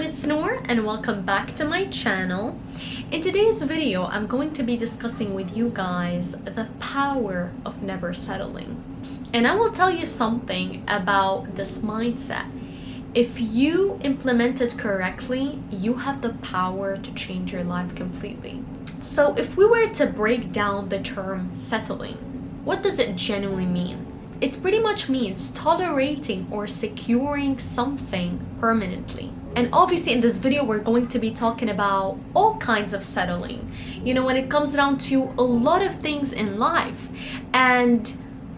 everyone, it's Noor and welcome back to my channel. In today's video, I'm going to be discussing with you guys the power of never settling. And I will tell you something about this mindset. If you implement it correctly, you have the power to change your life completely. So if we were to break down the term settling, what does it genuinely mean? It pretty much means tolerating or securing something permanently. And obviously in this video, we're going to be talking about all kinds of settling. You know, when it comes down to a lot of things in life. And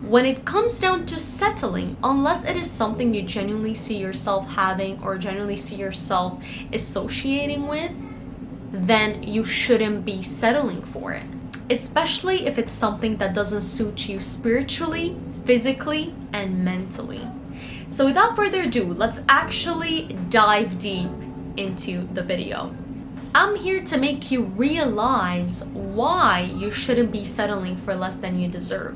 when it comes down to settling, unless it is something you genuinely see yourself having or genuinely see yourself associating with, then you shouldn't be settling for it. Especially if it's something that doesn't suit you spiritually, physically, and mentally. So without further ado, let's actually dive deep into the video. I'm here to make you realize why you shouldn't be settling for less than you deserve.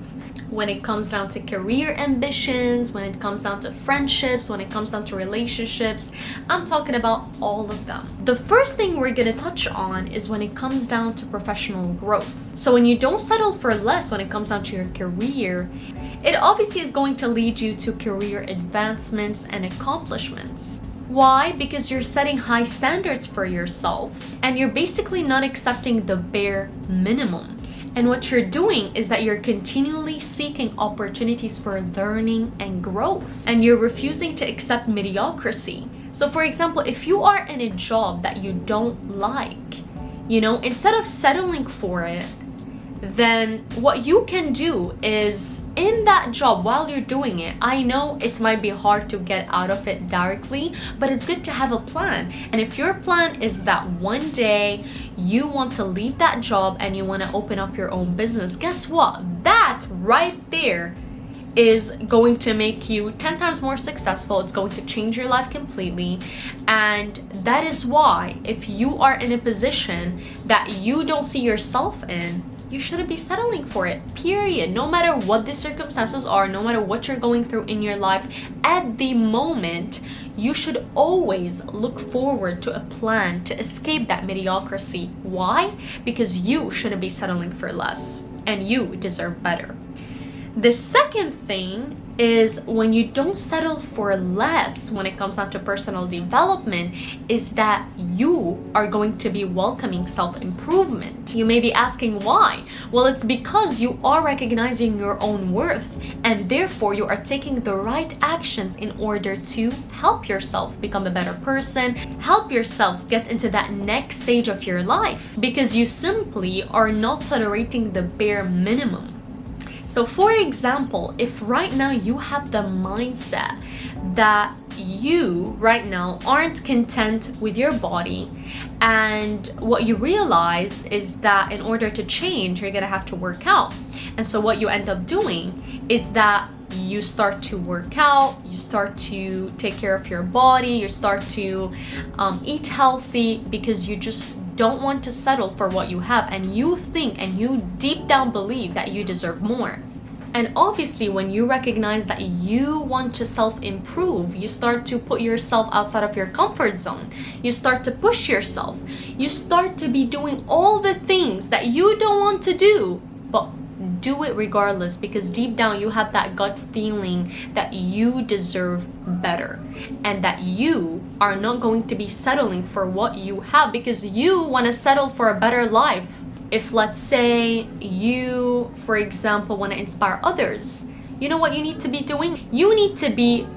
When it comes down to career ambitions, when it comes down to friendships, when it comes down to relationships, I'm talking about all of them. The first thing we're gonna touch on is when it comes down to professional growth. So when you don't settle for less when it comes down to your career, it obviously is going to lead you to career advancements and accomplishments. Why? Because you're setting high standards for yourself and you're basically not accepting the bare minimum. And what you're doing is that you're continually seeking opportunities for learning and growth, and you're refusing to accept mediocrity. So for example, if you are in a job that you don't like, instead of settling for it, then what you can do is in that job while you're doing it, I know it might be hard to get out of it directly, but it's good to have a plan. And if your plan is that one day you want to leave that job and you want to open up your own business, guess what? That right there is going to make you 10 times more successful. It's going to change your life completely. And that is why if you are in a position that you don't see yourself in, you shouldn't be settling for it, period. No matter what the circumstances are, no matter what you're going through in your life, at the moment, you should always look forward to a plan to escape that mediocrity. Why? Because you shouldn't be settling for less, and you deserve better. The second thing is when you don't settle for less when it comes down to personal development is that you are going to be welcoming self-improvement. You may be asking why? Well, it's because you are recognizing your own worth and therefore you are taking the right actions in order to help yourself become a better person, help yourself get into that next stage of your life because you simply are not tolerating the bare minimum. So for example, if right now you have the mindset that you right now aren't content with your body and what you realize is that in order to change, you're gonna have to work out. And so what you end up doing is that you start to work out, you start to take care of your body, you start to eat healthy because you just don't want to settle for what you have and you think and you deep down believe that you deserve more. And obviously when you recognize that you want to self-improve, you start to put yourself outside of your comfort zone. You start to push yourself. You start to be doing all the things that you don't want to do, but do it regardless because deep down you have that gut feeling that you deserve better and that you are not going to be settling for what you have because you want to settle for a better life. If let's say you, for example, want to inspire others, you know what you need to be doing? You need to be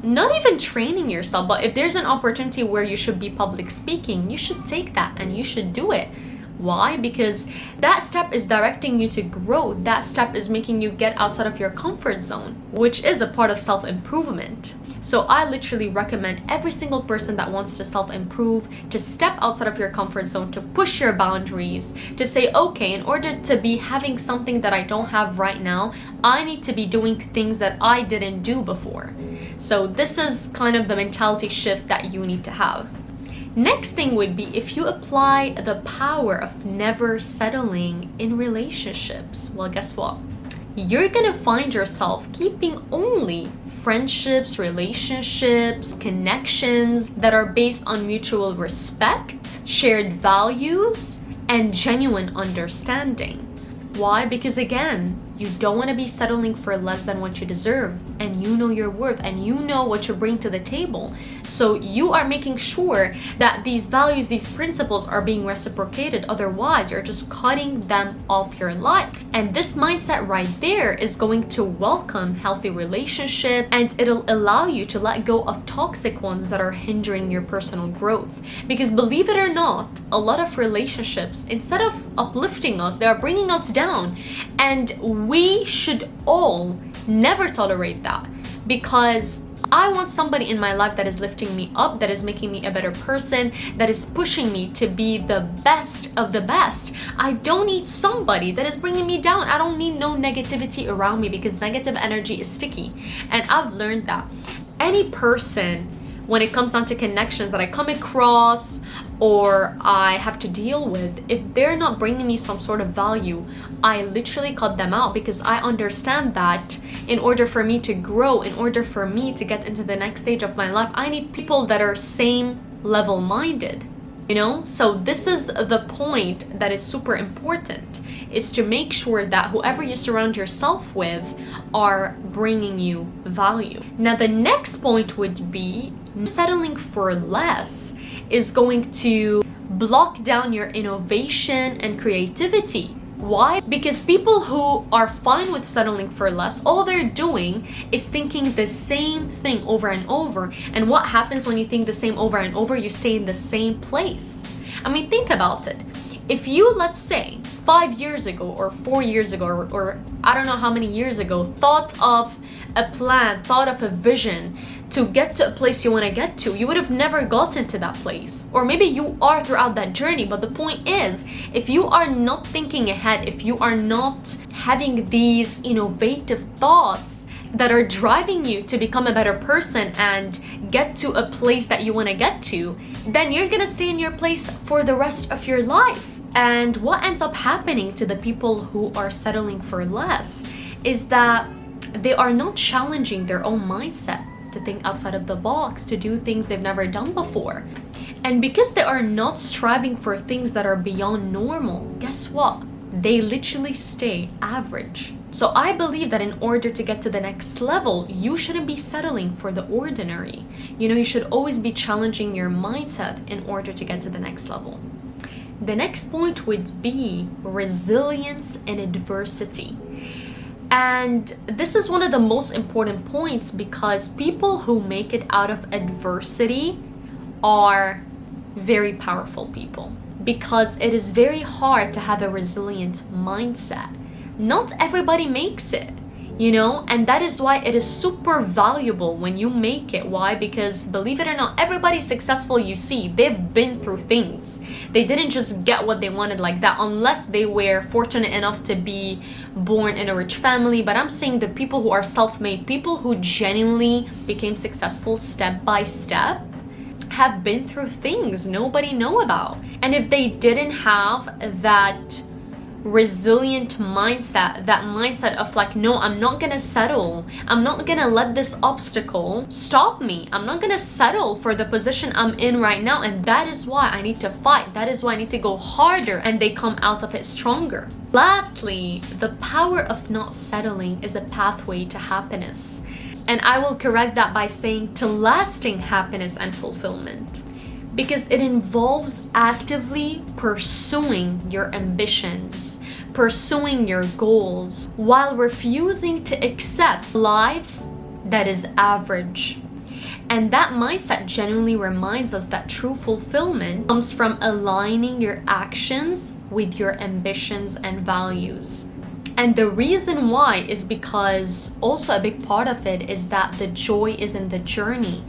not even training yourself, but if there's an opportunity where you should be public speaking, you should take that and you should do it. Why? Because that step is directing you to grow. That step is making you get outside of your comfort zone, which is a part of self-improvement. So I literally recommend every single person that wants to self-improve to step outside of your comfort zone, to push your boundaries, to say, okay, in order to be having something that I don't have right now, I need to be doing things that I didn't do before. So this is kind of the mentality shift that you need to have. Next thing would be if you apply the power of never settling in relationships. Well, guess what? You're gonna find yourself keeping only friendships, relationships, connections that are based on mutual respect, shared values, and genuine understanding. Why? Because again, you don't want to be settling for less than what you deserve, and you know your worth, and you know what you bring to the table. So you are making sure that these values, these principles are being reciprocated. Otherwise, you're just cutting them off your life. And this mindset right there is going to welcome healthy relationships, and it'll allow you to let go of toxic ones that are hindering your personal growth. Because believe it or not, a lot of relationships, instead of uplifting us, they are bringing us down. And we should all never tolerate that, because I want somebody in my life that is lifting me up, that is making me a better person, that is pushing me to be the best of the best. I don't need somebody that is bringing me down. I don't need no negativity around me, because negative energy is sticky. And I've learned that any person, when it comes down to connections that I come across or I have to deal with, if they're not bringing me some sort of value, I literally cut them out, because I understand that in order for me to grow, in order for me to get into the next stage of my life, I need people that are same level minded, you know? So this is the point that is super important, is to make sure that whoever you surround yourself with are bringing you value. Now, the next point would be settling for less is going to block down your innovation and creativity. Why? Because people who are fine with settling for less, all they're doing is thinking the same thing over and over. And what happens when you think the same over and over? You stay in the same place. I mean, think about it. If you, let's say, 5 years ago or 4 years ago or I don't know how many years ago, thought of a plan, thought of a vision to get to a place you want to get to, you would have never gotten to that place. Or maybe you are throughout that journey, but the point is, if you are not thinking ahead, if you are not having these innovative thoughts that are driving you to become a better person and get to a place that you want to get to, then you're gonna stay in your place for the rest of your life. And what ends up happening to the people who are settling for less is that they are not challenging their own mindset to think outside of the box, to do things they've never done before. And because they are not striving for things that are beyond normal, guess what? They literally stay average. So I believe that in order to get to the next level, you shouldn't be settling for the ordinary. You know, you should always be challenging your mindset in order to get to the next level. The next point would be resilience in adversity. And this is one of the most important points, because people who make it out of adversity are very powerful people, because it is very hard to have a resilient mindset. Not everybody makes it, you know, and that is why it is super valuable when you make it. Why? Because believe it or not, everybody successful you see, they've been through things. They didn't just get what they wanted like that, unless they were fortunate enough to be born in a rich family. But I'm saying the people who are self-made, people who genuinely became successful step by step, have been through things nobody know about. And if they didn't have that resilient mindset, that mindset of like, no, I'm not gonna settle, I'm not gonna let this obstacle stop me, I'm not gonna settle for the position I'm in right now, and that is why I need to fight, that is why I need to go harder, and they come out of it stronger. Lastly, the power of not settling is a pathway to happiness. And I will correct that by saying to lasting happiness and fulfillment, because it involves actively pursuing your ambitions, pursuing your goals, while refusing to accept life that is average. And that mindset genuinely reminds us that true fulfillment comes from aligning your actions with your ambitions and values. And the reason why is because also a big part of it is that the joy is in the journey.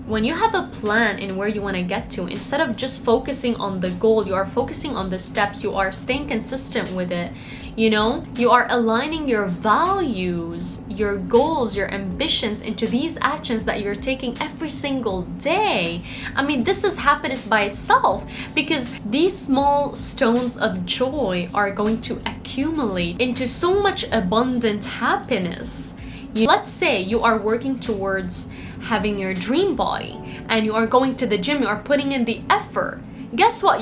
When you have a plan in where you want to get to, instead of just focusing on the goal, you are focusing on the steps, you are staying consistent with it. You know, you are aligning your values, your goals, your ambitions into these actions that you're taking every single day. I mean, this is happiness by itself, because these small stones of joy are going to accumulate into so much abundant happiness. Let's say you are working towards having your dream body and you are going to the gym, you are putting in the effort. Guess what?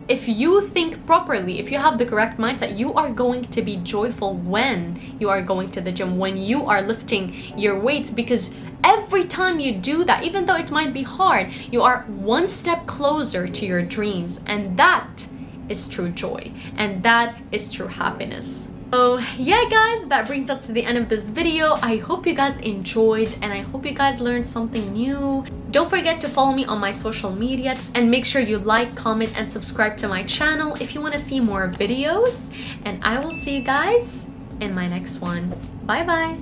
If you think properly, if you have the correct mindset, you are going to be joyful when you are going to the gym, when you are lifting your weights, because every time you do that, even though it might be hard, you are one step closer to your dreams, and that is true joy, and that is true happiness. So yeah guys, that brings us to the end of this video. I hope you guys enjoyed and I hope you guys learned something new. Don't forget to follow me on my social media and make sure you like, comment, and subscribe to my channel if you want to see more videos. And I will see you guys in my next one. Bye bye.